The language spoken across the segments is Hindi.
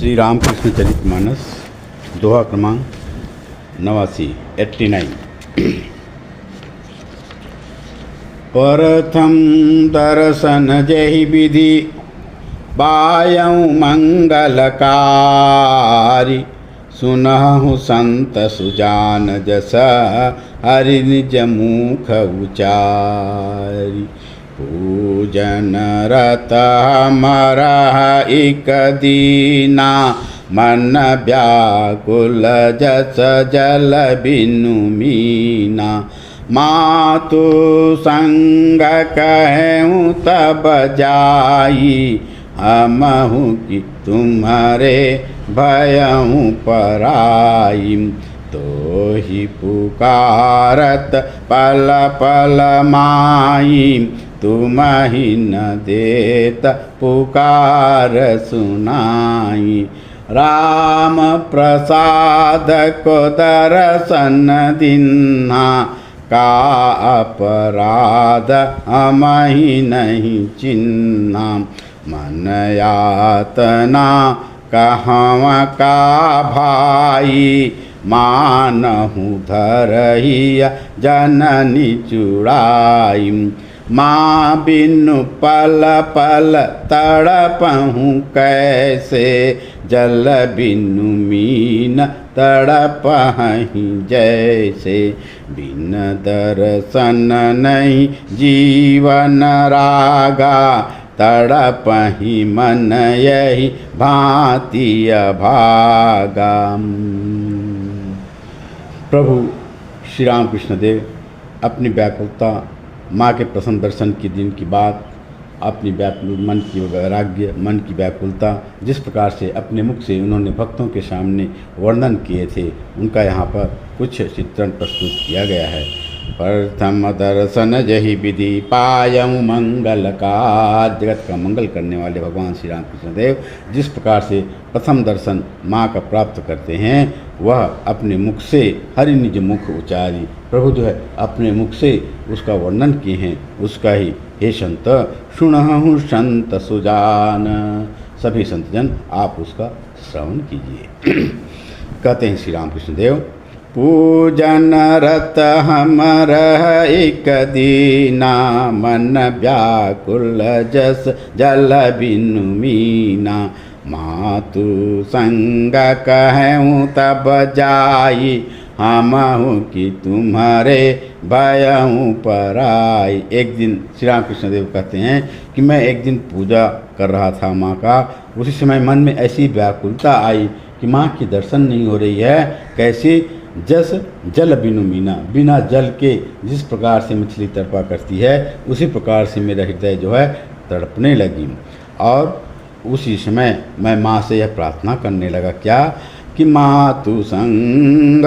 श्री रामकृष्ण चरितमानस दोहा क्रमांक 89। प्रथम दर्शन जहि विधि पायऊ मंगलकारी, सुनहु संत सुजान जस हरि निज मुख उचारी। पूजन रत हमारा एक दीना, मन व्याकुल जस जल बिनु मीना। मातु संग कहूँ तब जाई, हमहु कि तुम्हारे भयहु पराई। तो ही पुकारत पल पल माई, तुम ही न देत पुकार सुनाई। राम प्रसाद को दर्शन दिन्हा, का अपराध हम ही नहीं चिन्हा। मन यातना कहवा का भाई, मानहु धरहिया जननी चुड़ाई। माँ बिनु पल पल तड़पहु कैसे, जल बिनु मीन तड़पहि जैसे। बिन दर्शन नहीं जीवन रागा, तड़पहि मन यही भांति अभागा। प्रभु श्री रामकृष्ण देव अपनी व्याकुलता, माँ के प्रथम दर्शन के दिन की बात, अपनी मन की वैराग्य, मन की व्याकुलता जिस प्रकार से अपने मुख से उन्होंने भक्तों के सामने वर्णन किए थे, उनका यहाँ पर कुछ चित्रण प्रस्तुत किया गया है। प्रथम दर्शन जहि विधि पायऊ मंगल का, जगत का मंगल करने वाले भगवान श्री रामकृष्ण देव जिस प्रकार से प्रथम दर्शन माँ का प्राप्त करते हैं, वह अपने मुख से हरि निज मुख उचारी। प्रभु जो है अपने मुख से उसका वर्णन किए हैं, उसका ही हे संत सुनहु संत सुजान, सभी संतजन आप उसका श्रवण कीजिए। कहते हैं श्री रामकृष्ण देव, पूजन रत हमर एक दीना, मन व्याकुल जस जल बिनु मीना। मातु संग कहूँ तब जाई, हमहु कि तुम्हारे भयहु पराई। एक दिन श्री रामकृष्ण देव कहते हैं कि मैं एक दिन पूजा कर रहा था माँ का, उसी समय मन में ऐसी व्याकुलता आई कि माँ की दर्शन नहीं हो रही है। कैसे? जस जल बिनु मीना, बिना जल के जिस प्रकार से मछली तड़पा करती है, उसी प्रकार से मेरा हृदय जो है तड़पने लगी। और उसी समय मैं माँ से यह प्रार्थना करने लगा, क्या कि माँ तू संग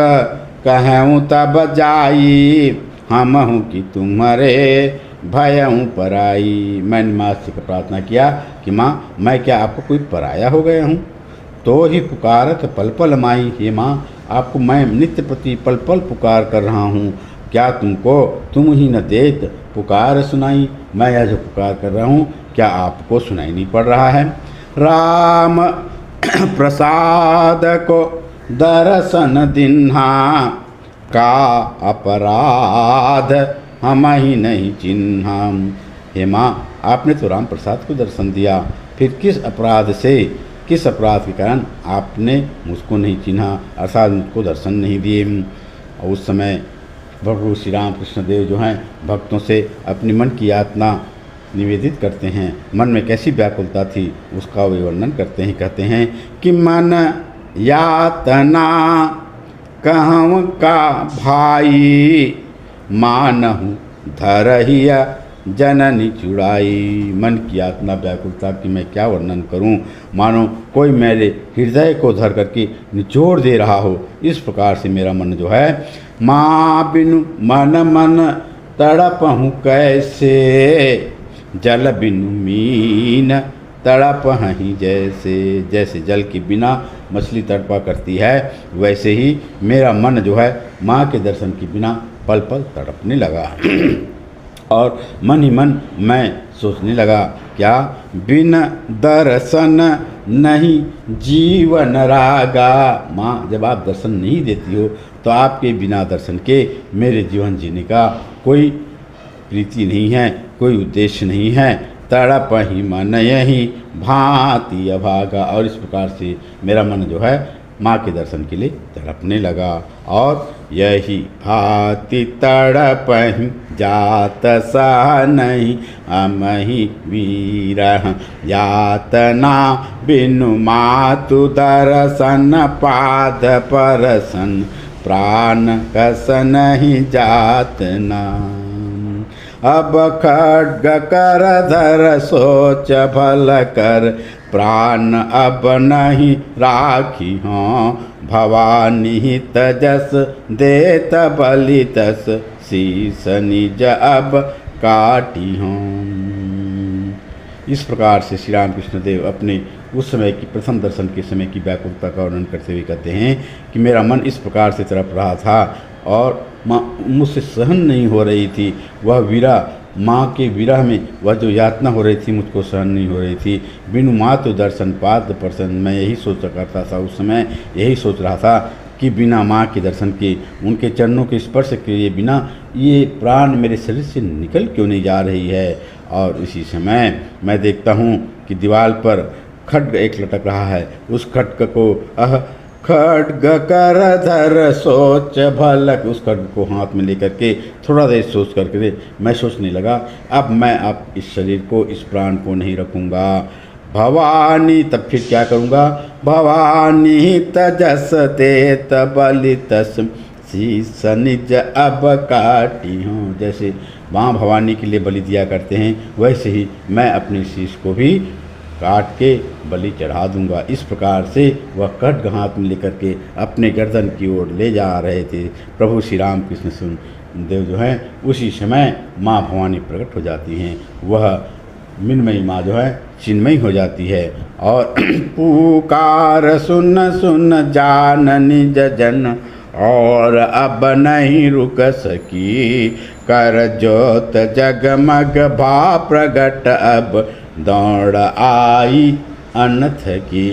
कहूँ तब जाई, हमहु कि तुम्हारे भयहु पराई। मैंने माँ से प्रार्थना किया कि माँ मैं क्या आपको कोई पराया हो गया हूँ? तो ही पुकारत पल पल माई, हे माँ आपको मैं नित्य प्रति पल पल पुकार कर रहा हूँ, क्या तुम ही न देत पुकार सुनाई। मैं यह जो पुकार कर रहा हूँ क्या आपको सुनाई नहीं पड़ रहा है? राम प्रसाद को दर्शन दिन्हा, का अपराध हम ही नहीं चिन्हा। हे माँ आपने तो राम प्रसाद को दर्शन दिया, फिर किस अपराध के कारण आपने मुझको नहीं चिन्हा, अर्थात मुझको दर्शन नहीं दिए। और उस समय प्रभु श्री रामकृष्ण देव जो हैं भक्तों से अपनी मन की यातना निवेदित करते हैं, मन में कैसी व्याकुलता थी उसका वे वर्णन करते हैं। कहते हैं कि मन यातना कहूँ का भाई, मानहु धरहिया जननी चुड़ाई। मन की यातना व्याकुलता की मैं क्या वर्णन करूं, मानो कोई मेरे हृदय को धर करके निचोड़ दे रहा हो, इस प्रकार से मेरा मन जो है। माँ बिनु मन तड़पहु कैसे, जल बिनु मीन तड़पहि जैसे। जैसे जल के बिना मछली तड़पा करती है, वैसे ही मेरा मन जो है माँ के दर्शन के बिना पल पल तड़पने लगा। और मन ही मन मैं सोचने लगा, क्या बिन दर्शन नहीं जीवन रागा। माँ, जब आप दर्शन नहीं देती हो तो आपके बिना दर्शन के मेरे जीवन जीने का कोई प्रीति नहीं है, कोई उद्देश्य नहीं है। तड़प ही मन यही भांति अभागा। और इस प्रकार से मेरा मन जो है माँ के दर्शन के लिए तड़पने लगा। और यही भांति तड़प ही जात सह नहीं अमहि वीर यातना बिनु मातु दर्शन पाद परसन प्राण कस नहीं जात नाम। अब खड्ग कर धर सोच भल कर प्राण अब नहीं राखी हों भवानी तजस देत बलि तस शीस निज अब काटी हों। इस प्रकार से श्री राम कृष्ण देव अपने उस समय की प्रथम दर्शन के समय की व्याकुलता का वर्णन करते हुए कहते हैं कि मेरा मन इस प्रकार से तड़प रहा था और मुझसे सहन नहीं हो रही थी। वह वीरा माँ के विरह में वह जो यातना हो रही थी मुझको सहन नहीं हो रही थी। बिनु मातु दर्शन पाद प्रसन्न, मैं यही सोच करता था उस समय, यही सोच रहा था कि बिना माँ के दर्शन के, उनके चरणों के स्पर्श के बिना ये प्राण मेरे शरीर से निकल क्यों नहीं जा रही है। और इसी समय मैं देखता हूँ कि दीवार पर खड्ग एक लटक रहा है। उस खड्ग को खड्ग कर धर सोच भलक, उस खड्ग को हाथ में लेकर के थोड़ा देर सोच करके मैं सोचने लगा, अब मैं अब इस शरीर को, इस प्राण को नहीं रखूँगा। भवानी, तब फिर क्या करूँगा। भवानी तजस तेत बलि तस शीस निज अब काटी हूँ। जैसे माँ भवानी के लिए बलि दिया करते हैं, वैसे ही मैं अपने शीश को भी काट के बलि चढ़ा दूंगा। इस प्रकार से वह खड्ग हाथ में लेकर के अपने गर्दन की ओर ले जा रहे थे। प्रभु श्री राम कृष्ण देव जो हैं उसी समय माँ भवानी प्रकट हो जाती हैं। वह मिन्मयी माँ जो है चिन्मयी हो जाती है और पुकार सुन सुन जान निज जन और अब नहीं रुक सकी कर जोत जगमग भा प्रगट अब दौड़ आई अनथ की।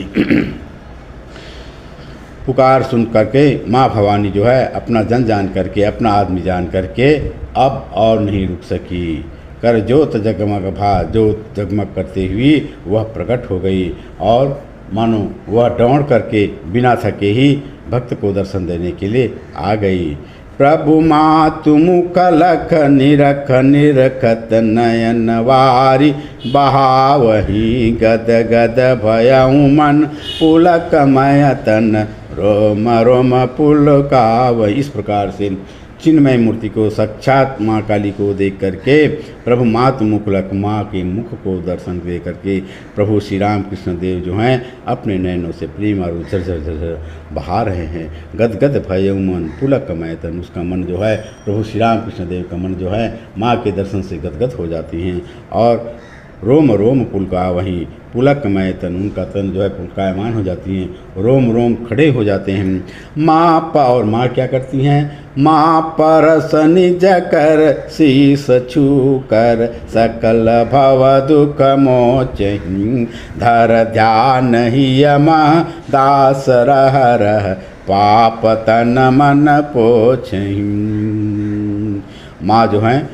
पुकार सुन करके माँ भवानी जो है अपना जन जान करके, अपना आदमी जान करके अब और नहीं रुक सकी। कर जोत जगमग भा, जोत जगमग करते हुए वह प्रकट हो गई और मानो वह दौड़ करके बिना थके ही भक्त को दर्शन देने के लिए आ गई। प्रभु मातु मुख लख निरख निरखत नयन वारी बहावही गद गद भयउ मन पुलक मयतन रोम रोम पुलकाव। इस प्रकार से चिन्मय मूर्ति को, साक्षात माँ काली को देख करके प्रभु मातु मुकुलक, माँ के मुख को दर्शन दे करके प्रभु श्री राम कृष्ण देव जो हैं अपने नयनों से प्रेम और झरझर झरझर बहा रहे हैं। गद गद भयउ मन पुलक मैतन, उसका मन जो है, प्रभु श्री राम कृष्ण देव का मन जो है माँ के दर्शन से गदगद हो जाती हैं और रोम रोम पुलका, वहीं पुलक मैतन, उनका तन जो है पुलकायमान हो जाती हैं, रोम रोम खड़े हो जाते हैं। माँ और माँ क्या करती हैं, माँ परस निज कर शीस छू कर सकल भव दुख मोचहि धर ध्यान ही यमः दास रह रह पाप तन मन पोछहि। माँ जो हैं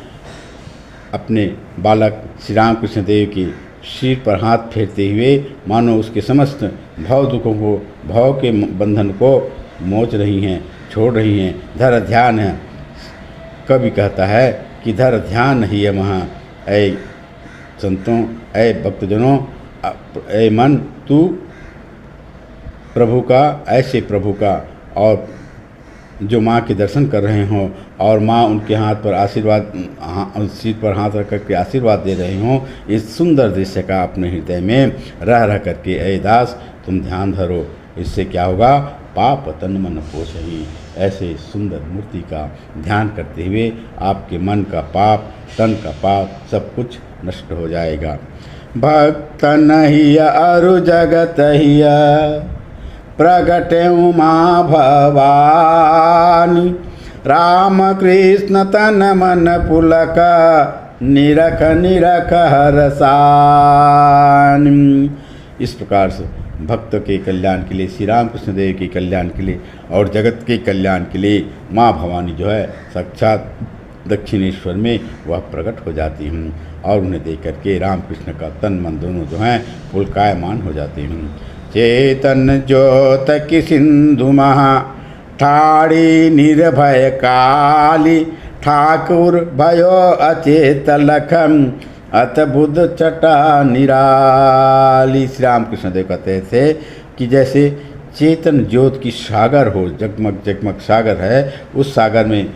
अपने बालक श्री राम कृष्ण देव के सिर पर हाथ फेरते हुए मानो उसके समस्त भव दुखों को, भव के बंधन को मोच रही हैं, छोड़ रही हैं। धर ध्यान है, कवि कहता है कि धर ध्यान ही है वहाँ, ऐ संतों, ऐ भक्तजनों, ऐ मन तू प्रभु का, ऐसे प्रभु का, और जो माँ के दर्शन कर रहे हों और माँ उनके हाथ पर आशीर्वाद, सिर पर हाथ रख करके आशीर्वाद दे रहे हों, इस सुंदर दृश्य का अपने हृदय में रह रह करके ऐ दास तुम ध्यान धरो। इससे क्या होगा, पाप तन मन पोषहि। ऐसे सुंदर मूर्ति का ध्यान करते हुए आपके मन का पाप, तन का पाप सब कुछ नष्ट हो जाएगा। भक्त नहीं अरु जगत हिया प्रगट उमा भवानी राम कृष्ण तन मन पुलक निरख निरख हरसानी। इस प्रकार से भक्त के कल्याण के लिए, श्री राम कृष्ण देव के कल्याण के लिए और जगत के कल्याण के लिए माँ भवानी जो है साक्षात दक्षिणेश्वर में वह प्रकट हो जाती हूँ और उन्हें देख करके राम कृष्ण का तन मन दोनों जो हैं पुलकायमान हो जाते हैं। चेतन ज्योत की सिंधु महा ठाड़ी निर्भय काली, ठाकुर भयो अचेत लखम अत बुद्ध चटा निराली। श्री राम कृष्ण देव कहते थे कि जैसे चेतन ज्योत की सागर हो, जगमग जगमग सागर है, उस सागर में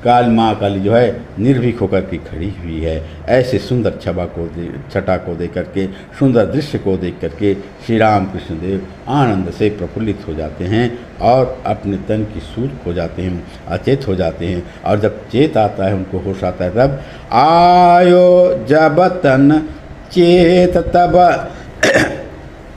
काल माँ काली जो है निर्भीक होकर के खड़ी हुई है। ऐसे सुंदर छटा को देख करके, सुंदर दृश्य को देख करके श्री राम कृष्ण देव आनंद से प्रफुल्लित हो जाते हैं और अपने तन की सूझ खो जाते हैं, अचेत हो जाते हैं। और जब चेत आता है, उनको होश आता है, तब आयो जब तन चेत तब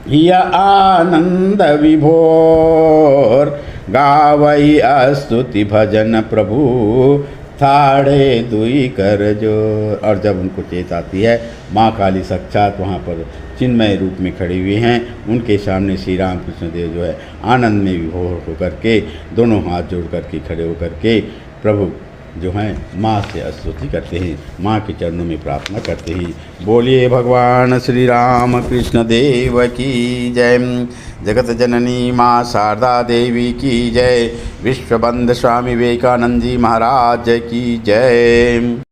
यह आनंद विभोर, गावई स्तुति भजन प्रभु थाड़े दुई कर जोर। और जब उनको चेत आती है, माँ काली साक्षात वहाँ पर चिन्मय रूप में खड़ी हुई हैं, उनके सामने श्री राम कृष्ण देव जो है आनंद में विभोर होकर के दोनों हाथ जोड़ करके खड़े होकर के प्रभु जो हैं माँ से स्तुति करते हैं, माँ के चरणों में प्रार्थना करते हैं। बोलिए भगवान श्री राम कृष्ण देव की जय। जगत जननी माँ शारदा देवी की जय। विश्वबंध स्वामी विवेकानंद जी महाराज की जय।